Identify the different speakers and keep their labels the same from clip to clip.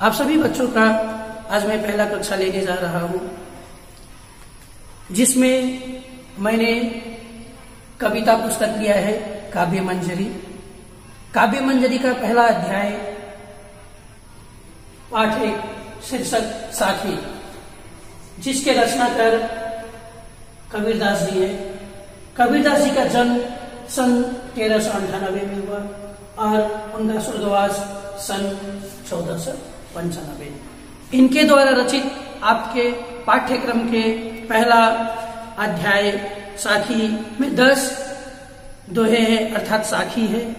Speaker 1: आप सभी बच्चों का आज मैं पहला कक्षा लेने जा रहा हूं, जिसमें मैंने कविता पुस्तक लिया है काव्य मंजरी। काव्य मंजरी का पहला अध्याय पाठ एक शीर्षक साखी, जिसके रचनाकार कबीरदास जी है। कबीरदास जी का जन्म सन 1398 में हुआ और उनका स्वर्गवास सन 1495। इनके द्वारा रचित आपके पाठ्यक्रम के पहला अध्याय साखी में 10 दोहे हैं, अर्थात साखी है,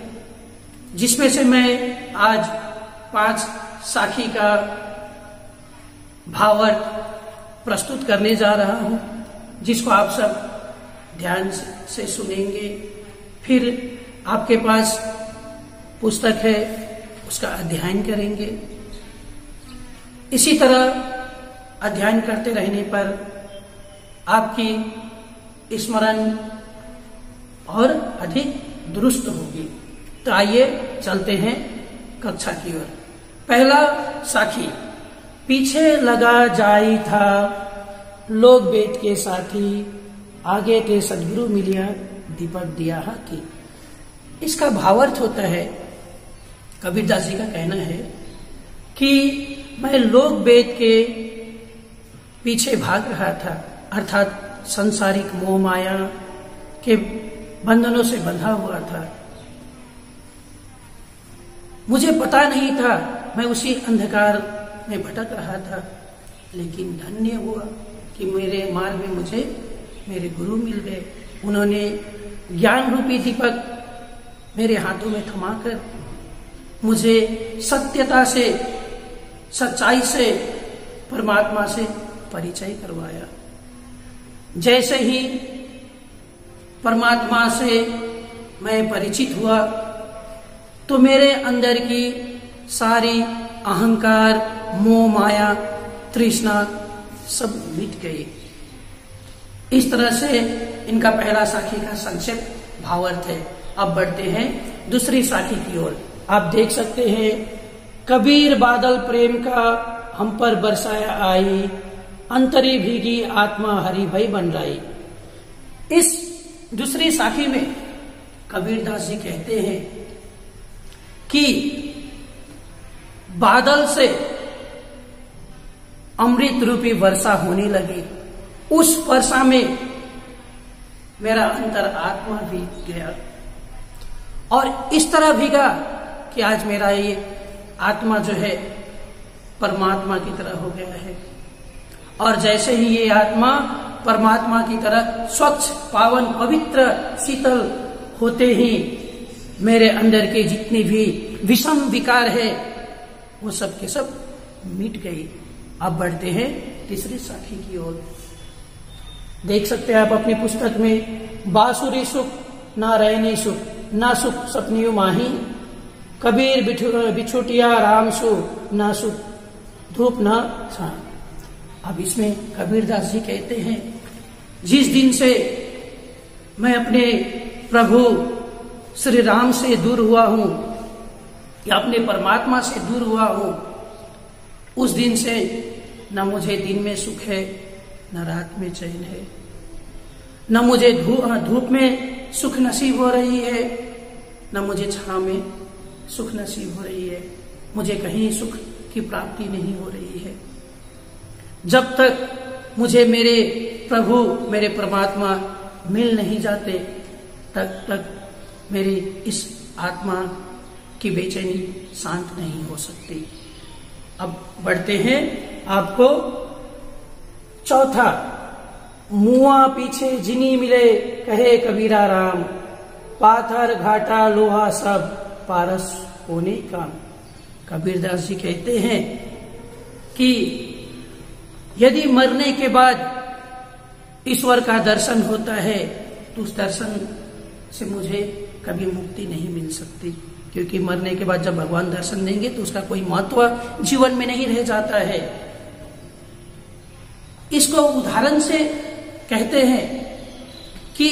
Speaker 1: जिसमें से मैं आज 5 साखी का भावार्थ प्रस्तुत करने जा रहा हूं, जिसको आप सब ध्यान से सुनेंगे। फिर आपके पास पुस्तक है, उसका अध्ययन करेंगे। इसी तरह अध्ययन करते रहने पर आपकी स्मरण और अधिक दुरुस्त होगी। तो आइए चलते हैं कक्षा की ओर। पहला साखी। पीछे लगा जाई था लोग बेट के साथी, आगे के सदगुरु मिलिया दीपक दिया हाथी। इसका भावार्थ होता है, कबीरदास जी का कहना है कि मैं लोक वेद के पीछे भाग रहा था, अर्थात सांसारिक मोह माया के बंधनों से बंधा हुआ था। मुझे पता नहीं था, मैं उसी अंधकार में भटक रहा था, लेकिन धन्य हुआ कि मेरे मार्ग में मुझे मेरे गुरु मिल गए। उन्होंने ज्ञान रूपी दीपक मेरे हाथों में थमाकर मुझे सत्यता से, सच्चाई से, परमात्मा से परिचय करवाया। जैसे ही परमात्मा से मैं परिचित हुआ तो मेरे अंदर की सारी अहंकार, मोह माया, तृष्णा सब मिट गई। इस तरह से इनका पहला साखी का संक्षिप्त भावार्थ है। अब बढ़ते हैं दूसरी साखी की ओर। आप देख सकते हैं, कबीर बादल प्रेम का हम पर बरसाया आई, अंतरी भीगी आत्मा हरि भई बन रही। इस दूसरी साखी में कबीरदास जी कहते हैं कि बादल से अमृत रूपी वर्षा होने लगी। उस वर्षा में मेरा अंतर आत्मा भीग गया और इस तरह भीगा कि आज मेरा ये आत्मा जो है परमात्मा की तरह हो गया है। और जैसे ही ये आत्मा परमात्मा की तरह स्वच्छ, पावन, पवित्र, शीतल होते ही मेरे अंदर के जितने भी विषम विकार है वो सब के सब मिट गई। अब बढ़ते हैं तीसरी साखी की ओर। देख सकते हैं आप अपनी पुस्तक में, बांसुरी सुख ना रहनी सुख, ना सुख सपनियों माही, कबीर बिछुटिया राम सु, ना सुख धूप ना छां। अब इसमें कबीरदास जी कहते हैं, जिस दिन से मैं अपने प्रभु श्री राम से दूर हुआ हूं या अपने परमात्मा से दूर हुआ हूं, उस दिन से न मुझे दिन में सुख है, न रात में चैन है, न मुझे धूप में सुख नसीब हो रही है, न मुझे छां में सुख नसीब हो रही है। मुझे कहीं सुख की प्राप्ति नहीं हो रही है। जब तक मुझे मेरे प्रभु, मेरे परमात्मा मिल नहीं जाते, तब तक मेरी इस आत्मा की बेचैनी शांत नहीं हो सकती। अब बढ़ते हैं आपको चौथा। मुआ पीछे जिनी मिले कहे कबीरा राम, पाथर घाटा लोहा सब पारस होने का। कबीरदास जी कहते हैं कि यदि मरने के बाद ईश्वर का दर्शन होता है तो उस दर्शन से मुझे कभी मुक्ति नहीं मिल सकती, क्योंकि मरने के बाद जब भगवान दर्शन देंगे तो उसका कोई महत्व जीवन में नहीं रह जाता है। इसको उदाहरण से कहते हैं कि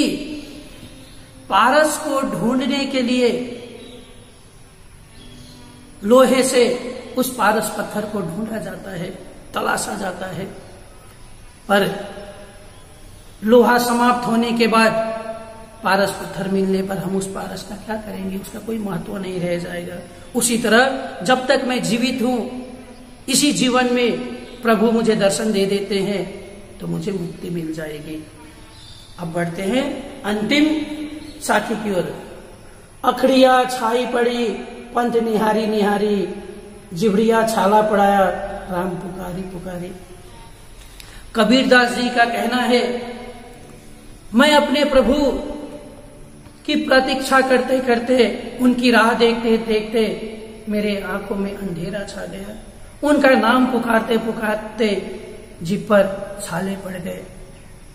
Speaker 1: पारस को ढूंढने के लिए लोहे से उस पारस पत्थर को ढूंढा जाता है, तलाशा जाता है, पर लोहा समाप्त होने के बाद पारस पत्थर मिलने पर हम उस पारस का क्या करेंगे, उसका कोई महत्व नहीं रह जाएगा। उसी तरह जब तक मैं जीवित हूं, इसी जीवन में प्रभु मुझे दर्शन दे देते हैं तो मुझे मुक्ति मिल जाएगी। अब बढ़ते हैं अंतिम साखी की ओर। अखड़िया छाई पड़ी, पंथ निहारी निहारी, जिभड़िया छाला पड़ाया, राम पुकारी पुकारी। कबीरदास जी का कहना है, मैं अपने प्रभु की प्रतीक्षा करते करते, उनकी राह देखते देखते मेरे आंखों में अंधेरा छा गया। उनका नाम पुकारते पुकारते जिभ पर छाले पड़ गए,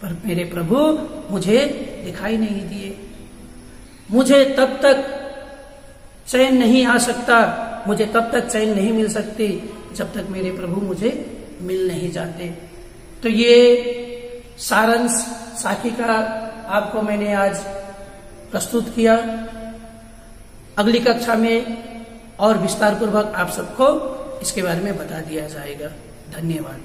Speaker 1: पर मेरे प्रभु मुझे दिखाई नहीं दिए। मुझे तब तक चैन नहीं आ सकता, मुझे तब तक चैन नहीं मिल सकती जब तक मेरे प्रभु मुझे मिल नहीं जाते। तो ये सारांश साखी का आपको मैंने आज प्रस्तुत किया। अगली कक्षा में और विस्तार पूर्वक आप सबको इसके बारे में बता दिया जाएगा। धन्यवाद।